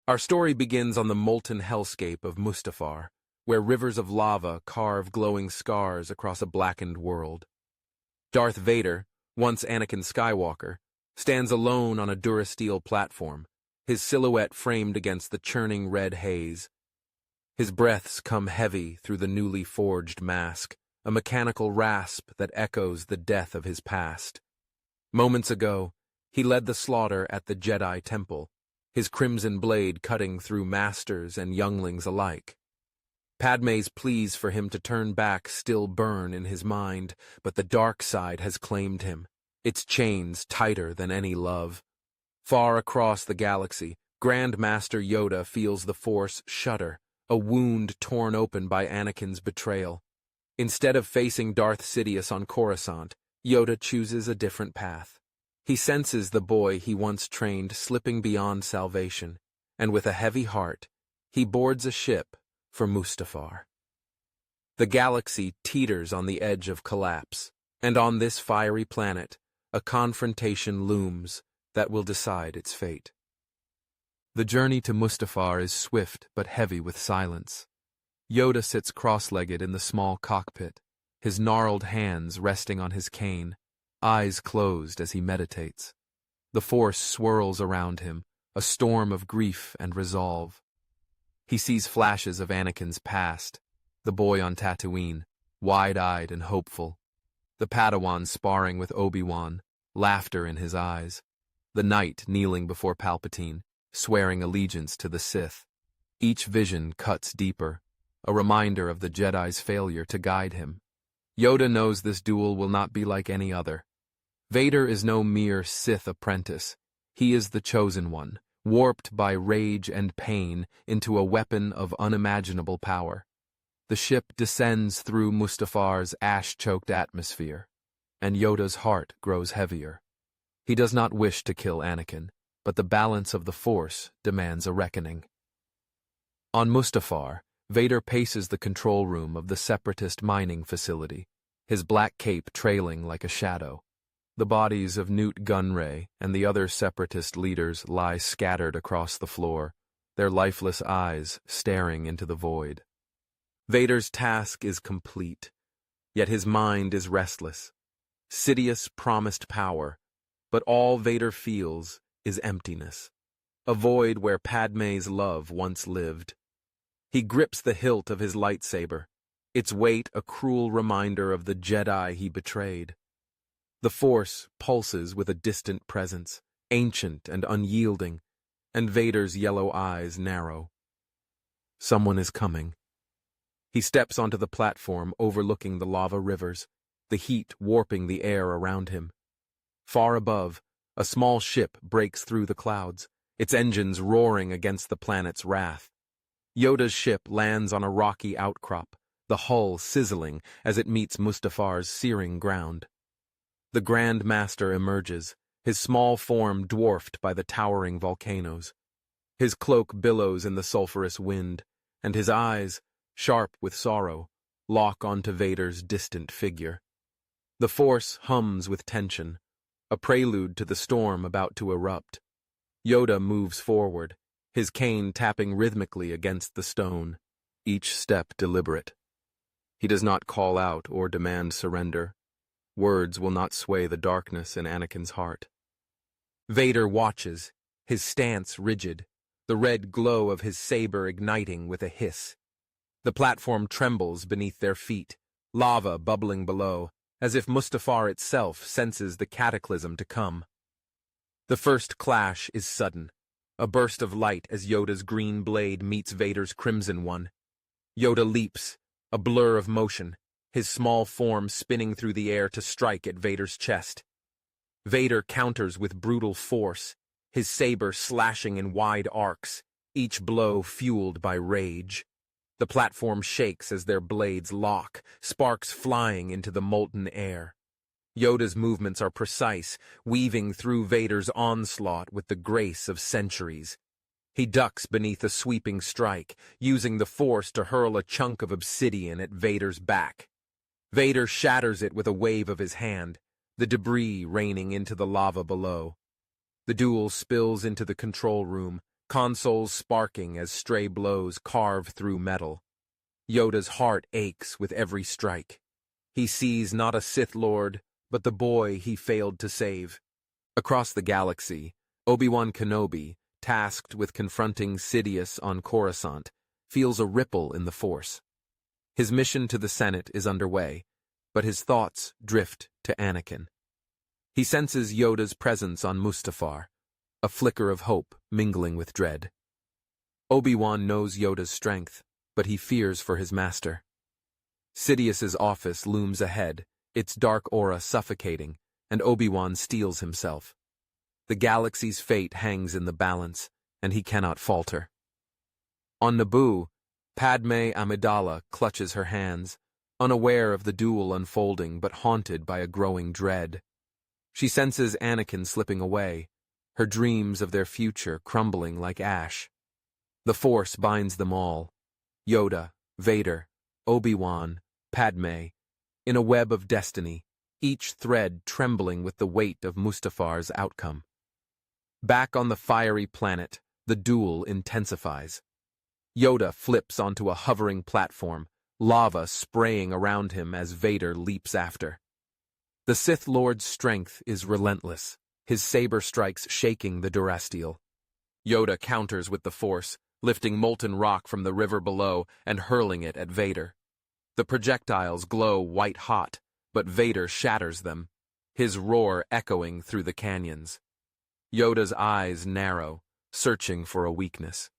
Our story begins on the molten hellscape of Mustafar, where rivers of lava carve glowing scars across a blackened world. Darth Vader, once Anakin Skywalker, stands alone on a Durasteel platform, his silhouette framed against the churning red haze. His breaths come heavy through the newly forged mask, a mechanical rasp that echoes the death of his past. Moments ago, he led the slaughter at the Jedi Temple, his crimson blade cutting through masters and younglings alike. Padme's pleas for him to turn back still burn in his mind, but the dark side has claimed him, its chains tighter than any love. Far across the galaxy, Grand Master Yoda feels the Force shudder, a wound torn open by Anakin's betrayal. Instead of facing Darth Sidious on Coruscant, Yoda chooses a different path. He senses the boy he once trained slipping beyond salvation, and with a heavy heart, he boards a ship for Mustafar. The galaxy teeters on the edge of collapse, and on this fiery planet, a confrontation looms that will decide its fate. The journey to Mustafar is swift but heavy with silence. Yoda sits cross-legged in the small cockpit, his gnarled hands resting on his cane, eyes closed as he meditates. The Force swirls around him, a storm of grief and resolve. He sees flashes of Anakin's past, the boy on Tatooine, wide-eyed and hopeful, the Padawan sparring with Obi-Wan, laughter in his eyes, the knight kneeling before Palpatine, swearing allegiance to the Sith. Each vision cuts deeper, a reminder of the Jedi's failure to guide him. Yoda knows this duel will not be like any other. Vader is no mere Sith apprentice. He is the chosen one, warped by rage and pain into a weapon of unimaginable power. The ship descends through Mustafar's ash-choked atmosphere, and Yoda's heart grows heavier. He does not wish to kill Anakin, but the balance of the Force demands a reckoning. On Mustafar, Vader paces the control room of the Separatist mining facility, his black cape trailing like a shadow. The bodies of Newt Gunray and the other Separatist leaders lie scattered across the floor, their lifeless eyes staring into the void. Vader's task is complete, yet his mind is restless. Sidious promised power, but all Vader feels is emptiness, a void where Padme's love once lived. He grips the hilt of his lightsaber, its weight a cruel reminder of the Jedi he betrayed. The Force pulses with a distant presence, ancient and unyielding, and Vader's yellow eyes narrow. Someone is coming. He steps onto the platform overlooking the lava rivers, the heat warping the air around him. Far above, a small ship breaks through the clouds, its engines roaring against the planet's wrath. Yoda's ship lands on a rocky outcrop, the hull sizzling as it meets Mustafar's searing ground. The Grand Master emerges, his small form dwarfed by the towering volcanoes. His cloak billows in the sulphurous wind, and his eyes, sharp with sorrow, lock onto Vader's distant figure. The Force hums with tension, a prelude to the storm about to erupt. Yoda moves forward, his cane tapping rhythmically against the stone, each step deliberate. He does not call out or demand surrender. Words will not sway the darkness in Anakin's heart. Vader watches, his stance rigid, the red glow of his saber igniting with a hiss. The platform trembles beneath their feet, lava bubbling below, as if Mustafar itself senses the cataclysm to come. The first clash is sudden, a burst of light as Yoda's green blade meets Vader's crimson one. Yoda leaps, a blur of motion, his small form spinning through the air to strike at Vader's chest. Vader counters with brutal force, his saber slashing in wide arcs, each blow fueled by rage. The platform shakes as their blades lock, sparks flying into the molten air. Yoda's movements are precise, weaving through Vader's onslaught with the grace of centuries. He ducks beneath a sweeping strike, using the Force to hurl a chunk of obsidian at Vader's back. Vader shatters it with a wave of his hand, the debris raining into the lava below. The duel spills into the control room, consoles sparking as stray blows carve through metal. Yoda's heart aches with every strike. He sees not a Sith Lord, but the boy he failed to save. Across the galaxy, Obi-Wan Kenobi, tasked with confronting Sidious on Coruscant, feels a ripple in the Force. His mission to the Senate is underway, but his thoughts drift to Anakin. He senses Yoda's presence on Mustafar, a flicker of hope mingling with dread. Obi-Wan knows Yoda's strength, but he fears for his master. Sidious's office looms ahead, its dark aura suffocating, and Obi-Wan steels himself. The galaxy's fate hangs in the balance, and he cannot falter. On Naboo, Padme Amidala clutches her hands, unaware of the duel unfolding but haunted by a growing dread. She senses Anakin slipping away, her dreams of their future crumbling like ash. The Force binds them all, Yoda, Vader, Obi-Wan, Padme, in a web of destiny, each thread trembling with the weight of Mustafar's outcome. Back on the fiery planet, the duel intensifies. Yoda flips onto a hovering platform, lava spraying around him as Vader leaps after. The Sith Lord's strength is relentless, his saber strikes shaking the Durasteel. Yoda counters with the Force, lifting molten rock from the river below and hurling it at Vader. The projectiles glow white-hot, but Vader shatters them, his roar echoing through the canyons. Yoda's eyes narrow, searching for a weakness.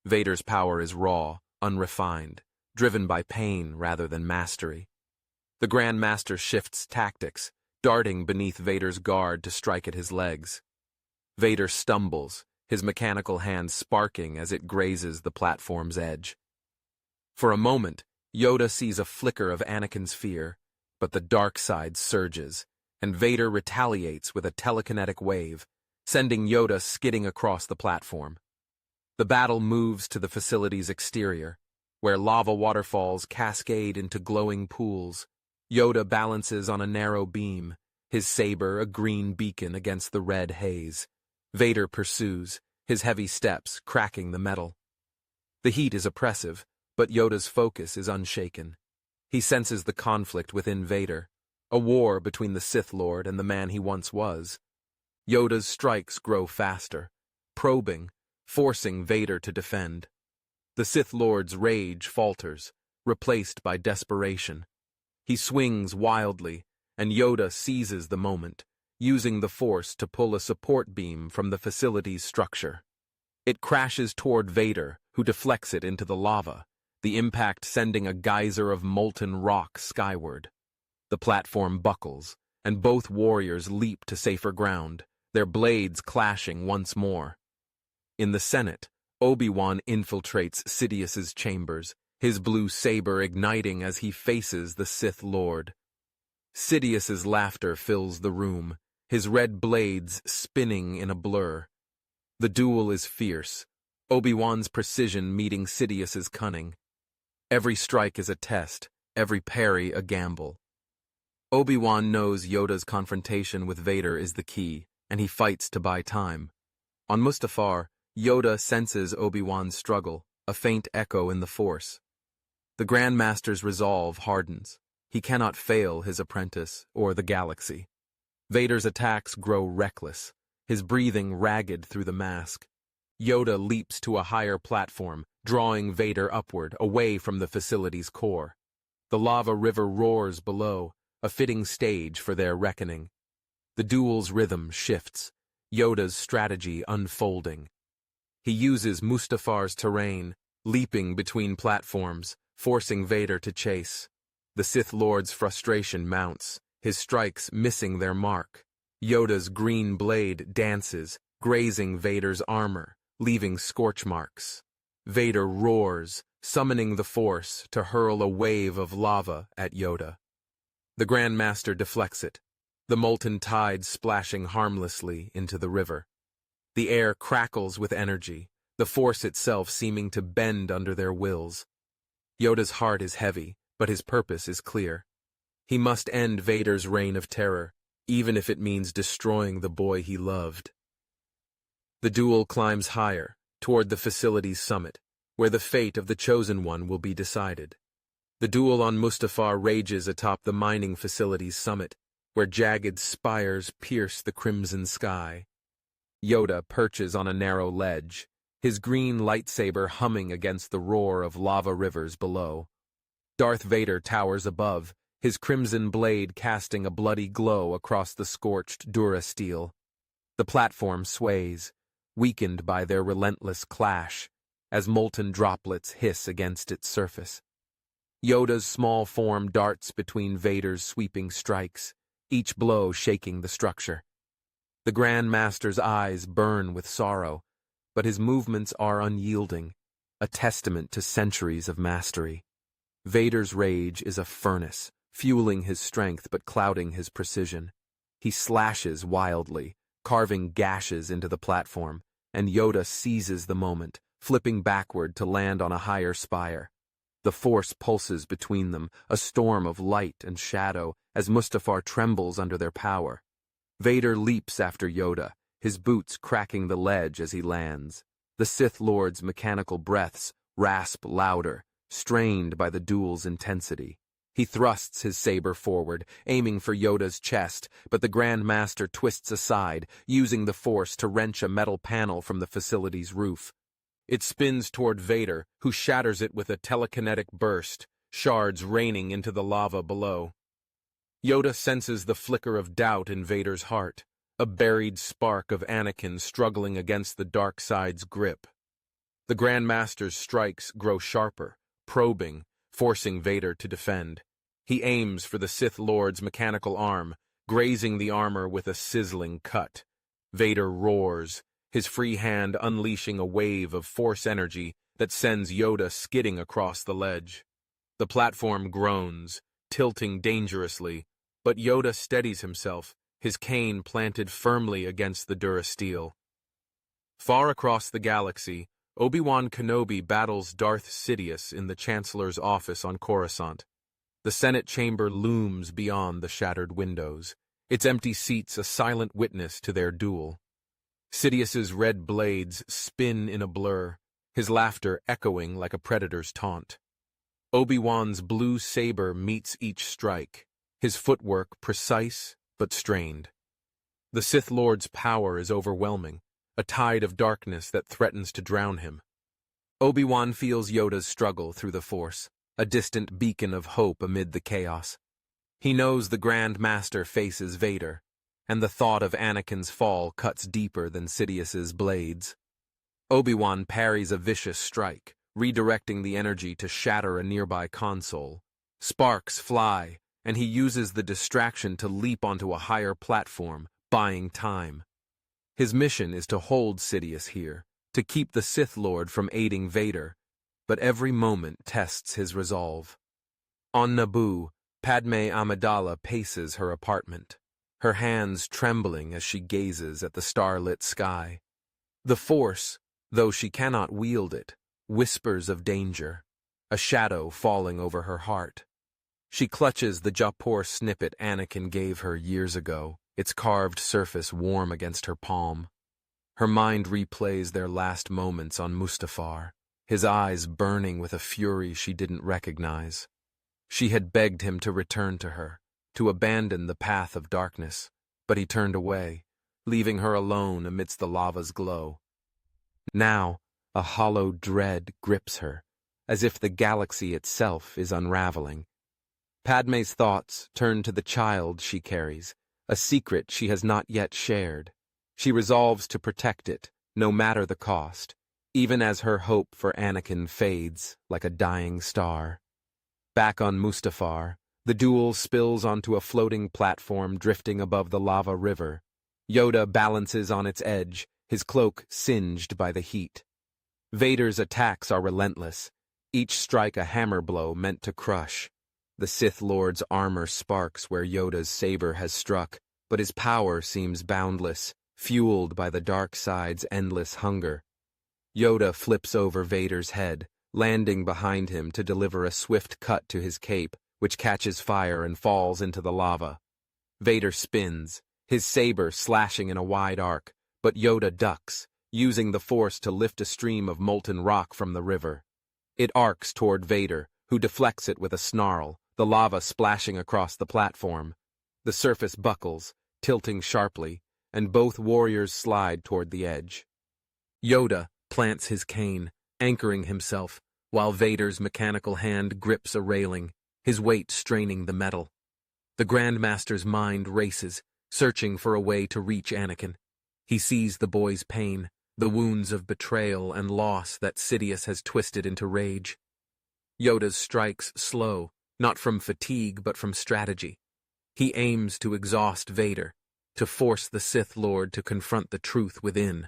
Vader's power is raw, unrefined, driven by pain rather than mastery. The Grand Master shifts tactics, darting beneath Vader's guard to strike at his legs. Vader stumbles, his mechanical hand sparking as it grazes the platform's edge. For a moment, Yoda sees a flicker of Anakin's fear, but the dark side surges, and Vader retaliates with a telekinetic wave, sending Yoda skidding across the platform. The battle moves to the facility's exterior, where lava waterfalls cascade into glowing pools. Yoda balances on a narrow beam, his saber a green beacon against the red haze. Vader pursues, his heavy steps cracking the metal. The heat is oppressive, but Yoda's focus is unshaken. He senses the conflict within Vader, a war between the Sith Lord and the man he once was. Yoda's strikes grow faster, probing, forcing Vader to defend. The Sith Lord's rage falters, replaced by desperation. He swings wildly, and Yoda seizes the moment, using the Force to pull a support beam from the facility's structure. It crashes toward Vader, who deflects it into the lava, the impact sending a geyser of molten rock skyward. The platform buckles, and both warriors leap to safer ground, their blades clashing once more. In the Senate, Obi-Wan infiltrates Sidious's chambers, his blue saber igniting as he faces the Sith Lord. Sidious's laughter fills the room, his red blades spinning in a blur. The duel is fierce, Obi-Wan's precision meeting Sidious's cunning. Every strike is a test, every parry a gamble. Obi-Wan knows Yoda's confrontation with Vader is the key, and he fights to buy time. On Mustafar, Yoda senses Obi-Wan's struggle, a faint echo in the Force. The Grand Master's resolve hardens. He cannot fail his apprentice or the galaxy. Vader's attacks grow reckless, his breathing ragged through the mask. Yoda leaps to a higher platform, drawing Vader upward, away from the facility's core. The lava river roars below, a fitting stage for their reckoning. The duel's rhythm shifts, Yoda's strategy unfolding. He uses Mustafar's terrain, leaping between platforms, forcing Vader to chase. The Sith Lord's frustration mounts, his strikes missing their mark. Yoda's green blade dances, grazing Vader's armor, leaving scorch marks. Vader roars, summoning the Force to hurl a wave of lava at Yoda. The Grand Master deflects it, the molten tide splashing harmlessly into the river. The air crackles with energy, the Force itself seeming to bend under their wills. Yoda's heart is heavy, but his purpose is clear. He must end Vader's reign of terror, even if it means destroying the boy he loved. The duel climbs higher, toward the facility's summit, where the fate of the Chosen One will be decided. The duel on Mustafar rages atop the mining facility's summit, where jagged spires pierce the crimson sky. Yoda perches on a narrow ledge, his green lightsaber humming against the roar of lava rivers below. Darth Vader towers above, his crimson blade casting a bloody glow across the scorched durasteel. The platform sways, weakened by their relentless clash, as molten droplets hiss against its surface. Yoda's small form darts between Vader's sweeping strikes, each blow shaking the structure. The Grand Master's eyes burn with sorrow, but his movements are unyielding, a testament to centuries of mastery. Vader's rage is a furnace, fueling his strength but clouding his precision. He slashes wildly, carving gashes into the platform, and Yoda seizes the moment, flipping backward to land on a higher spire. The Force pulses between them, a storm of light and shadow, as Mustafar trembles under their power. Vader leaps after Yoda, his boots cracking the ledge as he lands. The Sith Lord's mechanical breaths rasp louder, strained by the duel's intensity. He thrusts his saber forward, aiming for Yoda's chest, but the Grand Master twists aside, using the Force to wrench a metal panel from the facility's roof. It spins toward Vader, who shatters it with a telekinetic burst, shards raining into the lava below. Yoda senses the flicker of doubt in Vader's heart, a buried spark of Anakin struggling against the dark side's grip. The Grand Master's strikes grow sharper, probing, forcing Vader to defend. He aims for the Sith Lord's mechanical arm, grazing the armor with a sizzling cut. Vader roars, his free hand unleashing a wave of Force energy that sends Yoda skidding across the ledge. The platform groans, tilting dangerously, but Yoda steadies himself, his cane planted firmly against the durasteel. Far across the galaxy, Obi-Wan Kenobi battles Darth Sidious in the Chancellor's office on Coruscant. The Senate chamber looms beyond the shattered windows, its empty seats a silent witness to their duel. Sidious's red blades spin in a blur, his laughter echoing like a predator's taunt. Obi-Wan's blue saber meets each strike, his footwork precise but strained. The Sith Lord's power is overwhelming, a tide of darkness that threatens to drown him. Obi-Wan feels Yoda's struggle through the Force, a distant beacon of hope amid the chaos. He knows the Grand Master faces Vader, and the thought of Anakin's fall cuts deeper than Sidious's blades. Obi-Wan parries a vicious strike, redirecting the energy to shatter a nearby console. Sparks fly, and he uses the distraction to leap onto a higher platform, buying time. His mission is to hold Sidious here, to keep the Sith Lord from aiding Vader, but every moment tests his resolve. On Naboo, Padme Amidala paces her apartment, her hands trembling as she gazes at the starlit sky. The Force, though she cannot wield it, whispers of danger, a shadow falling over her heart. She clutches the Japor snippet Anakin gave her years ago, its carved surface warm against her palm. Her mind replays their last moments on Mustafar, his eyes burning with a fury she didn't recognize. She had begged him to return to her, to abandon the path of darkness, but he turned away, leaving her alone amidst the lava's glow. Now, a hollow dread grips her, as if the galaxy itself is unraveling. Padme's thoughts turn to the child she carries, a secret she has not yet shared. She resolves to protect it, no matter the cost, even as her hope for Anakin fades like a dying star. Back on Mustafar, the duel spills onto a floating platform drifting above the lava river. Yoda balances on its edge, his cloak singed by the heat. Vader's attacks are relentless, each strike a hammer blow meant to crush. The Sith Lord's armor sparks where Yoda's saber has struck, but his power seems boundless, fueled by the dark side's endless hunger. Yoda flips over Vader's head, landing behind him to deliver a swift cut to his cape, which catches fire and falls into the lava. Vader spins, his saber slashing in a wide arc, but Yoda ducks, using the force to lift a stream of molten rock from the river. It arcs toward Vader, who deflects it with a snarl, the lava splashing across the platform. The surface buckles, tilting sharply, and both warriors slide toward the edge. Yoda plants his cane, anchoring himself, while Vader's mechanical hand grips a railing, his weight straining the metal. The Grandmaster's mind races, searching for a way to reach Anakin. He sees the boy's pain, the wounds of betrayal and loss that Sidious has twisted into rage. Yoda's strikes slow, not from fatigue but from strategy. He aims to exhaust Vader, to force the Sith Lord to confront the truth within.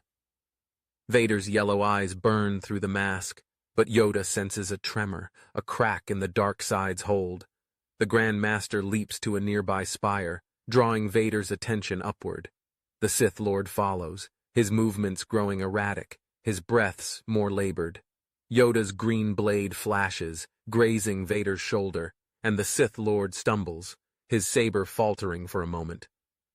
Vader's yellow eyes burn through the mask, but Yoda senses a tremor, a crack in the dark side's hold. The Grand Master leaps to a nearby spire, drawing Vader's attention upward. The Sith Lord follows, his movements growing erratic, his breaths more labored. Yoda's green blade flashes, grazing Vader's shoulder, and the Sith Lord stumbles, his saber faltering for a moment.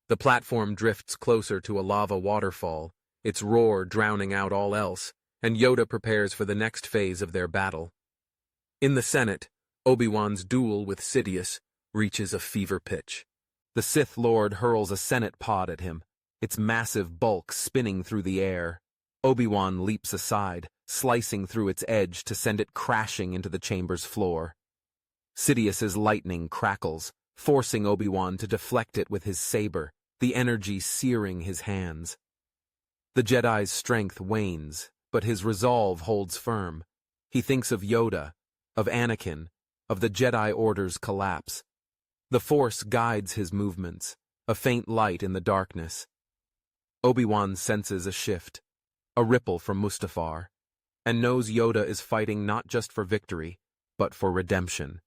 The platform drifts closer to a lava waterfall, its roar drowning out all else, and Yoda prepares for the next phase of their battle. In the Senate, Obi-Wan's duel with Sidious reaches a fever pitch. The Sith Lord hurls a Senate pod at him, its massive bulk spinning through the air. Obi-Wan leaps aside, slicing through its edge to send it crashing into the chamber's floor. Sidious's lightning crackles, forcing Obi-Wan to deflect it with his saber, the energy searing his hands. The Jedi's strength wanes, but his resolve holds firm. He thinks of Yoda, of Anakin, of the Jedi Order's collapse. The Force guides his movements, a faint light in the darkness. Obi-Wan senses a shift, a ripple from Mustafar, and knows Yoda is fighting not just for victory, but for redemption.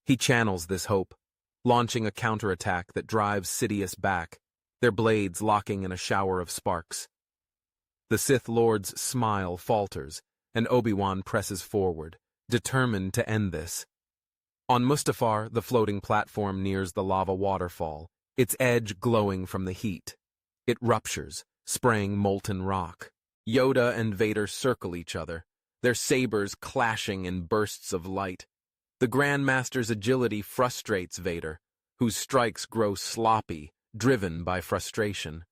He channels this hope, launching a counterattack that drives Sidious back, their blades locking in a shower of sparks. The Sith Lord's smile falters, and Obi-Wan presses forward, determined to end this. On Mustafar, the floating platform nears the lava waterfall, its edge glowing from the heat. It ruptures, spraying molten rock. Yoda and Vader circle each other, their sabers clashing in bursts of light. The Grand Master's agility frustrates Vader, whose strikes grow sloppy, driven by frustration.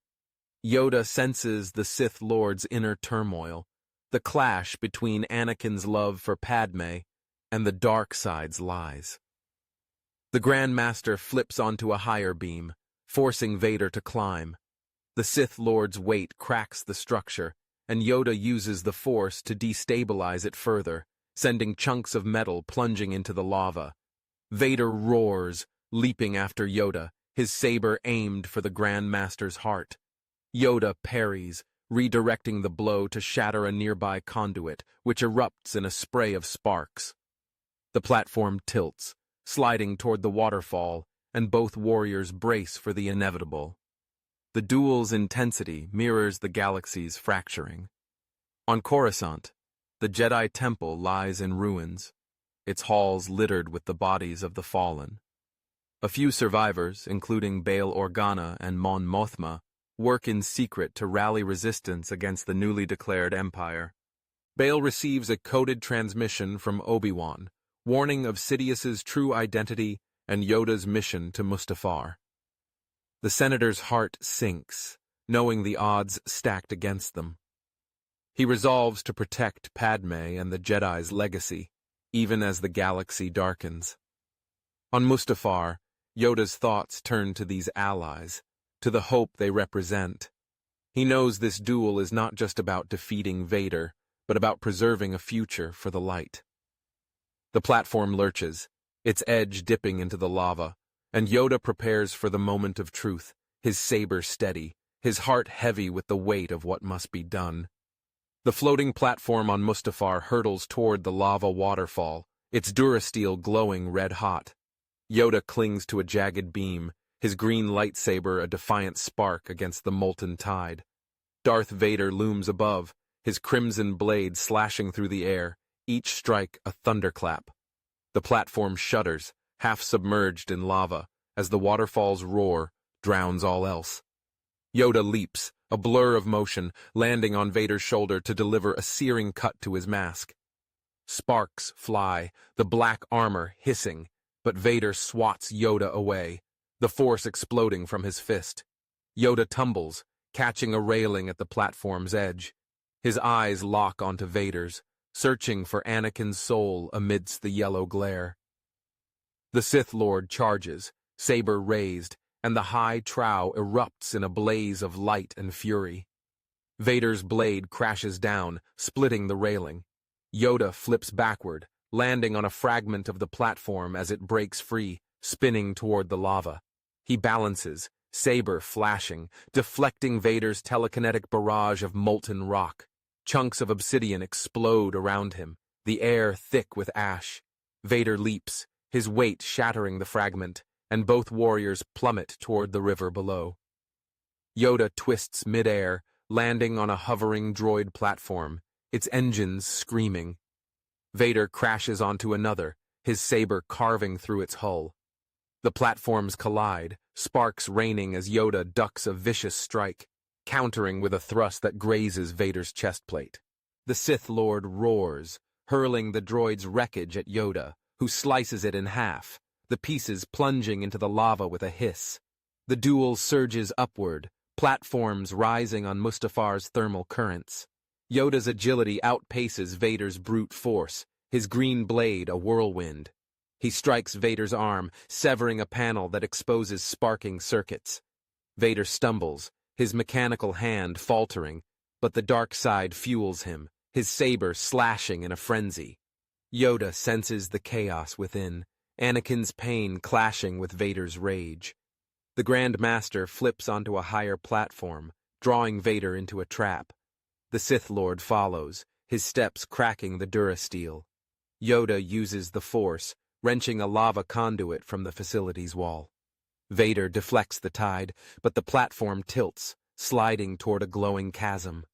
Yoda senses the Sith Lord's inner turmoil, the clash between Anakin's love for Padme and the dark side's lies. The Grand Master flips onto a higher beam, forcing Vader to climb. The Sith Lord's weight cracks the structure, and Yoda uses the Force to destabilize it further, sending chunks of metal plunging into the lava. Vader roars, leaping after Yoda, his saber aimed for the Grand Master's heart. Yoda parries, redirecting the blow to shatter a nearby conduit, which erupts in a spray of sparks. The platform tilts, sliding toward the waterfall, and both warriors brace for the inevitable. The duel's intensity mirrors the galaxy's fracturing. On Coruscant, the Jedi Temple lies in ruins, its halls littered with the bodies of the fallen. A few survivors, including Bail Organa and Mon Mothma, work in secret to rally resistance against the newly declared Empire. Bail receives a coded transmission from Obi-Wan, warning of Sidious's true identity and Yoda's mission to Mustafar. The Senator's heart sinks, knowing the odds stacked against them. He resolves to protect Padme and the Jedi's legacy, even as the galaxy darkens. On Mustafar, Yoda's thoughts turn to these allies, to the hope they represent. He knows this duel is not just about defeating Vader, but about preserving a future for the light. The platform lurches, its edge dipping into the lava, and Yoda prepares for the moment of truth, his saber steady, his heart heavy with the weight of what must be done. The floating platform on Mustafar hurtles toward the lava waterfall, its durasteel glowing red-hot. Yoda clings to a jagged beam, his green lightsaber a defiant spark against the molten tide. Darth Vader looms above, his crimson blade slashing through the air, each strike a thunderclap. The platform shudders, half submerged in lava, as the waterfall's roar drowns all else. Yoda leaps, a blur of motion, landing on Vader's shoulder to deliver a searing cut to his mask. Sparks fly, the black armor hissing, but Vader swats Yoda away, the force exploding from his fist. Yoda tumbles, catching a railing at the platform's edge. His eyes lock onto Vader's, searching for Anakin's soul amidst the yellow glare. The Sith Lord charges, saber raised, and the high trow erupts in a blaze of light and fury. Vader's blade crashes down, splitting the railing. Yoda flips backward, landing on a fragment of the platform as it breaks free, spinning toward the lava. He balances, saber flashing, deflecting Vader's telekinetic barrage of molten rock. Chunks of obsidian explode around him, the air thick with ash. Vader leaps, his weight shattering the fragment, and both warriors plummet toward the river below. Yoda twists midair, landing on a hovering droid platform, its engines screaming. Vader crashes onto another, his saber carving through its hull. The platforms collide, sparks raining as Yoda ducks a vicious strike, countering with a thrust that grazes Vader's chest plate. The Sith Lord roars, hurling the droid's wreckage at Yoda, who slices it in half, the pieces plunging into the lava with a hiss. The duel surges upward, platforms rising on Mustafar's thermal currents. Yoda's agility outpaces Vader's brute force, his green blade a whirlwind. He strikes Vader's arm, severing a panel that exposes sparking circuits. Vader stumbles, his mechanical hand faltering, but the dark side fuels him, his saber slashing in a frenzy. Yoda senses the chaos within, Anakin's pain clashing with Vader's rage. The Grand Master flips onto a higher platform, drawing Vader into a trap. The Sith Lord follows, his steps cracking the durasteel. Yoda uses the Force, wrenching a lava conduit from the facility's wall. Vader deflects the tide, but the platform tilts, sliding toward a glowing chasm.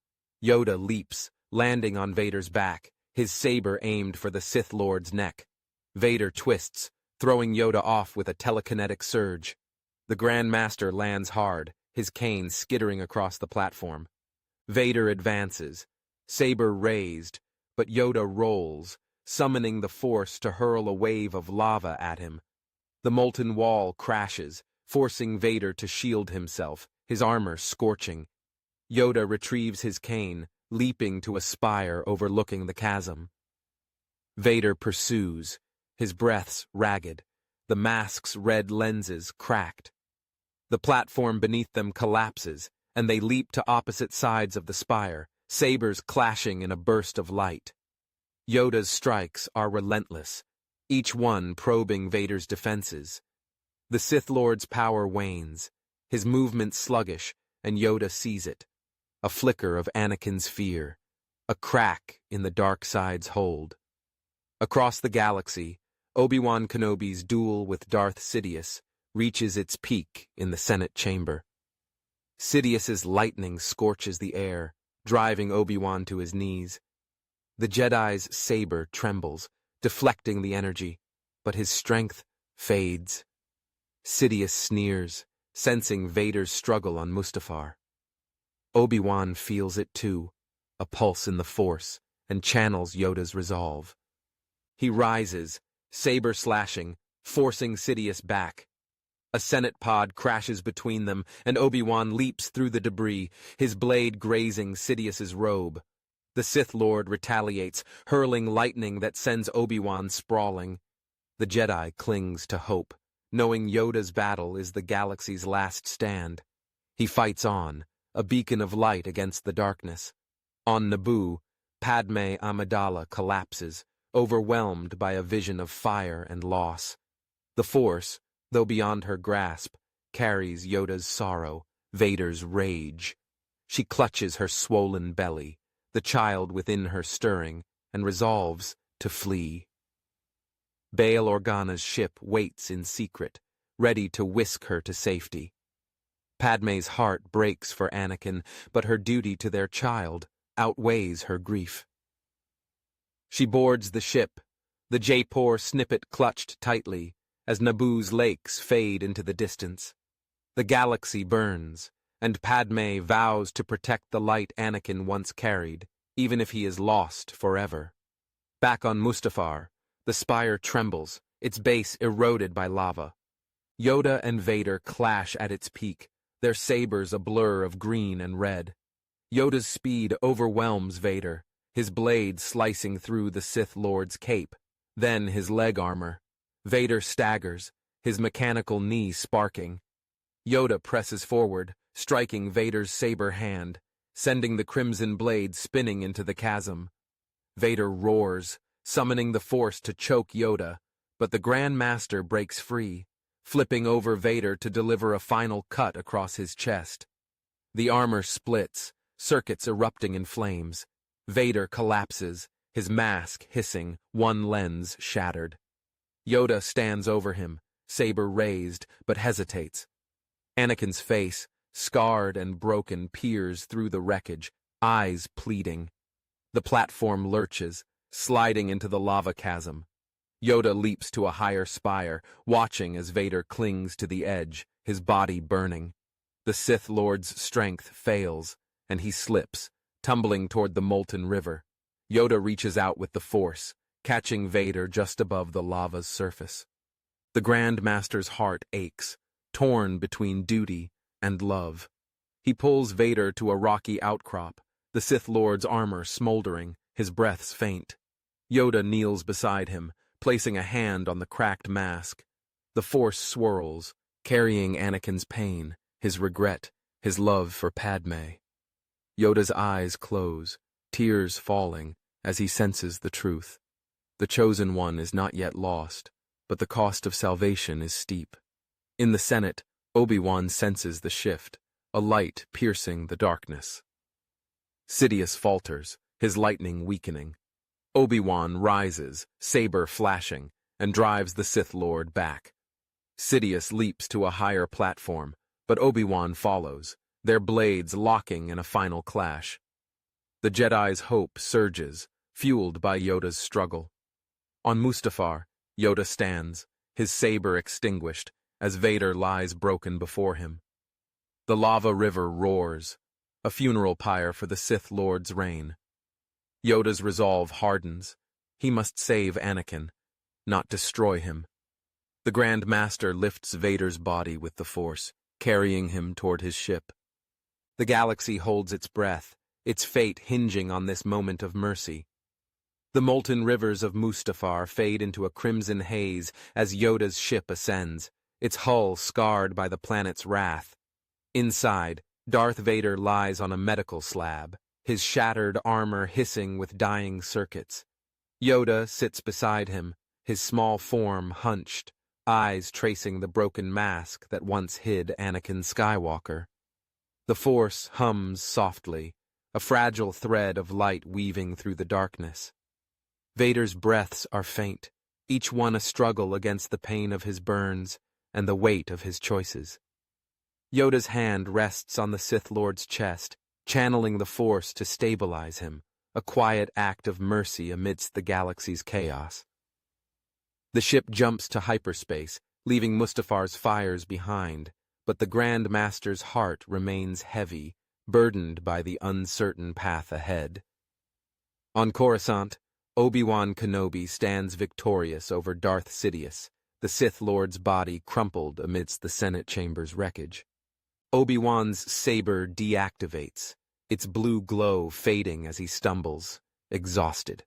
Yoda leaps, landing on Vader's back, his saber aimed for the Sith Lord's neck. Vader twists, throwing Yoda off with a telekinetic surge. The Grand Master lands hard, his cane skittering across the platform. Vader advances, saber raised, but Yoda rolls, summoning the Force to hurl a wave of lava at him. The molten wall crashes, forcing Vader to shield himself, his armor scorching. Yoda retrieves his cane, leaping to a spire overlooking the chasm. Vader pursues, his breaths ragged, the mask's red lenses cracked. The platform beneath them collapses, and they leap to opposite sides of the spire, sabers clashing in a burst of light. Yoda's strikes are relentless, each one probing Vader's defenses. The Sith Lord's power wanes, his movement sluggish, and Yoda sees it. A flicker of Anakin's fear, a crack in the dark side's hold. Across the galaxy, Obi-Wan Kenobi's duel with Darth Sidious reaches its peak in the Senate chamber. Sidious's lightning scorches the air, driving Obi-Wan to his knees. The Jedi's saber trembles, deflecting the energy, but his strength fades. Sidious sneers, sensing Vader's struggle on Mustafar. Obi-Wan feels it too, a pulse in the Force, and channels Yoda's resolve. He rises, saber slashing, forcing Sidious back. A Senate pod crashes between them, and Obi-Wan leaps through the debris, his blade grazing Sidious's robe. The Sith Lord retaliates, hurling lightning that sends Obi-Wan sprawling. The Jedi clings to hope, knowing Yoda's battle is the galaxy's last stand. He fights on, a beacon of light against the darkness. On Naboo, Padme Amidala collapses, overwhelmed by a vision of fire and loss. The Force, though beyond her grasp, carries Yoda's sorrow, Vader's rage. She clutches her swollen belly, the child within her stirring, and resolves to flee. Bail Organa's ship waits in secret, ready to whisk her to safety. Padme's heart breaks for Anakin, but her duty to their child outweighs her grief. She boards the ship, the Jaipur snippet clutched tightly, as Naboo's lakes fade into the distance. The galaxy burns, and Padme vows to protect the light Anakin once carried, even if he is lost forever. Back on Mustafar, the spire trembles, its base eroded by lava. Yoda and Vader clash at its peak, their sabers a blur of green and red. Yoda's speed overwhelms Vader, his blade slicing through the Sith Lord's cape, then his leg armor. Vader staggers, his mechanical knee sparking. Yoda presses forward, striking Vader's saber hand, sending the crimson blade spinning into the chasm. Vader roars, summoning the Force to choke Yoda, but the Grand Master breaks free, flipping over Vader to deliver a final cut across his chest. The armor splits, circuits erupting in flames. Vader collapses, his mask hissing, one lens shattered. Yoda stands over him, saber raised, but hesitates. Anakin's face, scarred and broken, peers through the wreckage, eyes pleading. The platform lurches, sliding into the lava chasm. Yoda leaps to a higher spire, watching as Vader clings to the edge, his body burning. The Sith Lord's strength fails, and he slips, tumbling toward the molten river. Yoda reaches out with the Force, catching Vader just above the lava's surface. The Grand Master's heart aches, torn between duty and love. He pulls Vader to a rocky outcrop, the Sith Lord's armor smoldering, his breaths faint. Yoda kneels beside him, placing a hand on the cracked mask. The Force swirls, carrying Anakin's pain, his regret, his love for Padme. Yoda's eyes close, tears falling as he senses the truth. The Chosen One is not yet lost, but the cost of salvation is steep. In the Senate, Obi-Wan senses the shift, a light piercing the darkness. Sidious falters, his lightning weakening. Obi-Wan rises, saber flashing, and drives the Sith Lord back. Sidious leaps to a higher platform, but Obi-Wan follows, their blades locking in a final clash. The Jedi's hope surges, fueled by Yoda's struggle. On Mustafar, Yoda stands, his saber extinguished, as Vader lies broken before him. The lava river roars, a funeral pyre for the Sith Lord's reign. Yoda's resolve hardens. He must save Anakin, not destroy him. The Grand Master lifts Vader's body with the Force, carrying him toward his ship. The galaxy holds its breath, its fate hinging on this moment of mercy. The molten rivers of Mustafar fade into a crimson haze as Yoda's ship ascends, its hull scarred by the planet's wrath. Inside, Darth Vader lies on a medical slab, his shattered armor hissing with dying circuits. Yoda sits beside him, his small form hunched, eyes tracing the broken mask that once hid Anakin Skywalker. The Force hums softly, a fragile thread of light weaving through the darkness. Vader's breaths are faint, each one a struggle against the pain of his burns and the weight of his choices. Yoda's hand rests on the Sith Lord's chest, channeling the Force to stabilize him, a quiet act of mercy amidst the galaxy's chaos. The ship jumps to hyperspace, leaving Mustafar's fires behind, but the Grand Master's heart remains heavy, burdened by the uncertain path ahead. On Coruscant, Obi-Wan Kenobi stands victorious over Darth Sidious, the Sith Lord's body crumpled amidst the Senate chamber's wreckage. Obi-Wan's saber deactivates, its blue glow fading as he stumbles, exhausted.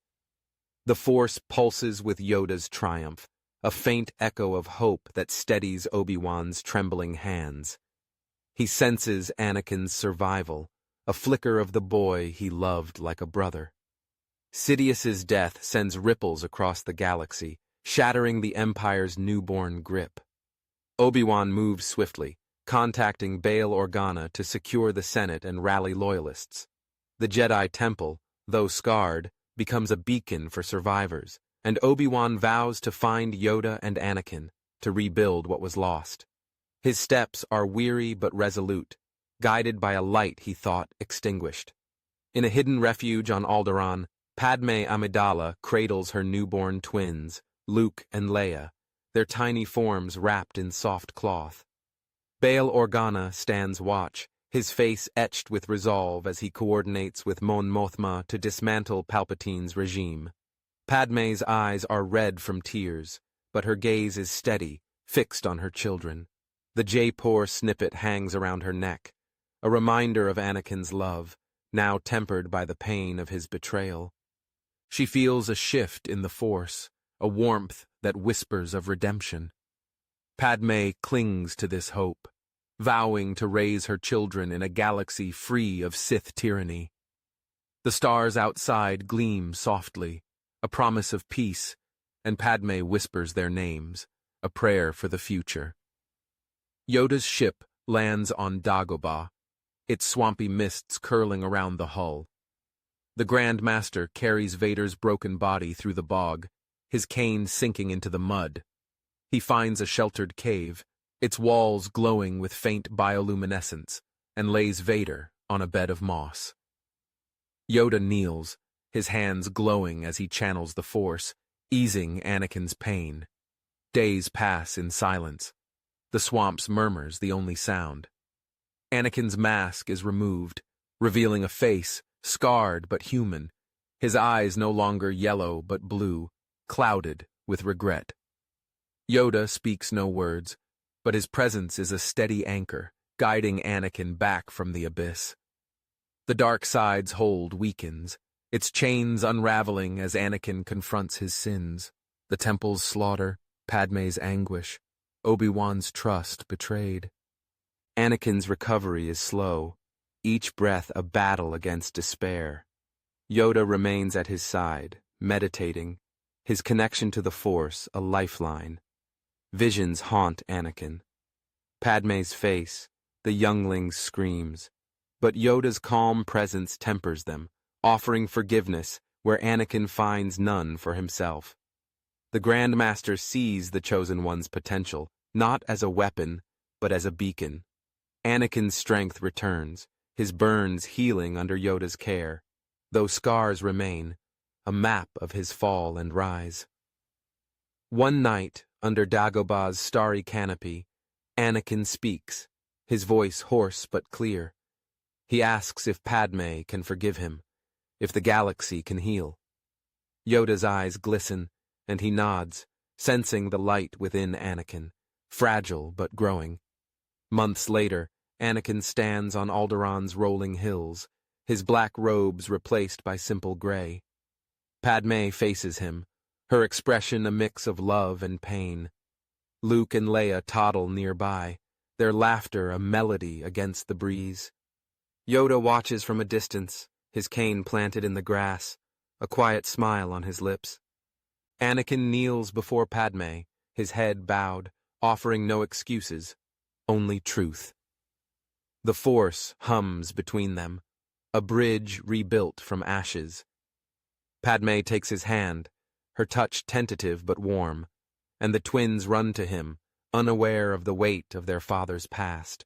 The Force pulses with Yoda's triumph, a faint echo of hope that steadies Obi-Wan's trembling hands. He senses Anakin's survival, a flicker of the boy he loved like a brother. Sidious's death sends ripples across the galaxy, shattering the Empire's newborn grip. Obi-Wan moves swiftly, contacting Bail Organa to secure the Senate and rally loyalists. The Jedi Temple, though scarred, becomes a beacon for survivors, and Obi-Wan vows to find Yoda and Anakin, to rebuild what was lost. His steps are weary but resolute, guided by a light he thought extinguished. In a hidden refuge on Alderaan, Padme Amidala cradles her newborn twins, Luke and Leia, their tiny forms wrapped in soft cloth. Bail Organa stands watch, his face etched with resolve as he coordinates with Mon Mothma to dismantle Palpatine's regime. Padme's eyes are red from tears, but her gaze is steady, fixed on her children. The Jaipur snippet hangs around her neck, a reminder of Anakin's love, now tempered by the pain of his betrayal. She feels a shift in the Force, a warmth that whispers of redemption. Padme clings to this hope, vowing to raise her children in a galaxy free of Sith tyranny. The stars outside gleam softly, a promise of peace, and Padme whispers their names, a prayer for the future. Yoda's ship lands on Dagobah, its swampy mists curling around the hull. The Grand Master carries Vader's broken body through the bog, his cane sinking into the mud. He finds a sheltered cave, its walls glowing with faint bioluminescence, and lays Vader on a bed of moss. Yoda kneels, his hands glowing as he channels the Force, easing Anakin's pain. Days pass in silence. The swamp's murmurs the only sound. Anakin's mask is removed, revealing a face, scarred but human, his eyes no longer yellow but blue, clouded with regret. Yoda speaks no words, but his presence is a steady anchor, guiding Anakin back from the abyss. The dark side's hold weakens, its chains unraveling as Anakin confronts his sins, the temple's slaughter, Padme's anguish, Obi-Wan's trust betrayed. Anakin's recovery is slow, each breath a battle against despair. Yoda remains at his side, meditating, his connection to the Force a lifeline. Visions haunt Anakin. Padme's face, the youngling's screams, but Yoda's calm presence tempers them, offering forgiveness where Anakin finds none for himself. The Grand Master sees the Chosen One's potential, not as a weapon, but as a beacon. Anakin's strength returns, his burns healing under Yoda's care, though scars remain, a map of his fall and rise. One night, under Dagobah's starry canopy, Anakin speaks, his voice hoarse but clear. He asks if Padme can forgive him, if the galaxy can heal. Yoda's eyes glisten, and he nods, sensing the light within Anakin, fragile but growing. Months later, Anakin stands on Alderaan's rolling hills, his black robes replaced by simple gray. Padme faces him, her expression a mix of love and pain. Luke and Leia toddle nearby, their laughter a melody against the breeze. Yoda watches from a distance, his cane planted in the grass, a quiet smile on his lips. Anakin kneels before Padme, his head bowed, offering no excuses, only truth. The Force hums between them, a bridge rebuilt from ashes. Padme takes his hand, her touch tentative but warm, and the twins run to him, unaware of the weight of their father's past.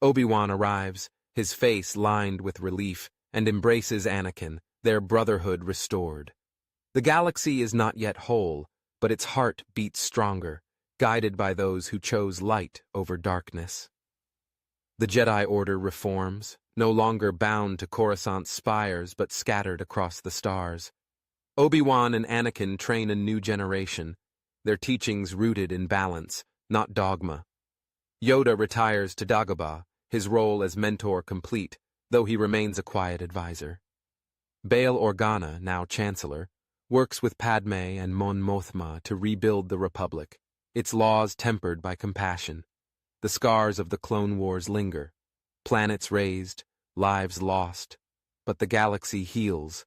Obi-Wan arrives, his face lined with relief, and embraces Anakin, their brotherhood restored. The galaxy is not yet whole, but its heart beats stronger, guided by those who chose light over darkness. The Jedi Order reforms, no longer bound to Coruscant's spires but scattered across the stars. Obi-Wan and Anakin train a new generation, their teachings rooted in balance, not dogma. Yoda retires to Dagobah, his role as mentor complete, though he remains a quiet advisor. Bail Organa, now Chancellor, works with Padme and Mon Mothma to rebuild the Republic, its laws tempered by compassion. The scars of the Clone Wars linger, planets razed, lives lost, but the galaxy heals,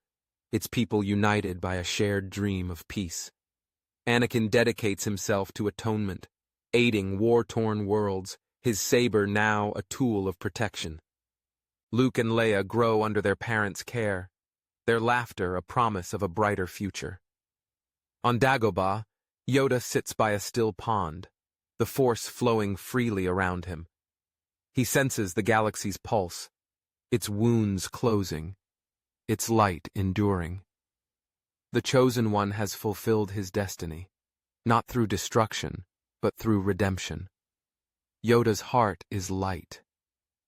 its people united by a shared dream of peace. Anakin dedicates himself to atonement, aiding war-torn worlds, his saber now a tool of protection. Luke and Leia grow under their parents' care, their laughter a promise of a brighter future. On Dagobah, Yoda sits by a still pond, the Force flowing freely around him. He senses the galaxy's pulse, its wounds closing, its light enduring. The Chosen One has fulfilled his destiny, not through destruction, but through redemption. Yoda's heart is light,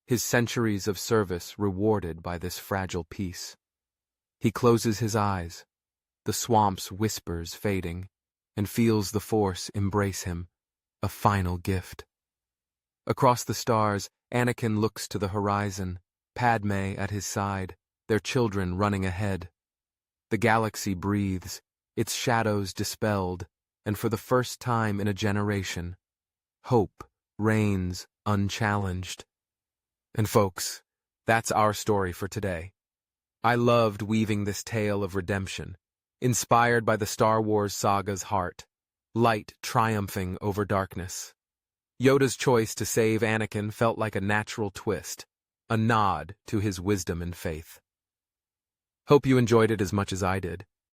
his centuries of service rewarded by this fragile peace. He closes his eyes, the swamp's whispers fading, and feels the Force embrace him, a final gift. Across the stars, Anakin looks to the horizon, Padme at his side, their children running ahead. The galaxy breathes, its shadows dispelled, and for the first time in a generation, hope reigns unchallenged. And folks, that's our story for today. I loved weaving this tale of redemption, inspired by the Star Wars saga's heart, light triumphing over darkness. Yoda's choice to save Anakin felt like a natural twist, a nod to his wisdom and faith. Hope you enjoyed it as much as I did.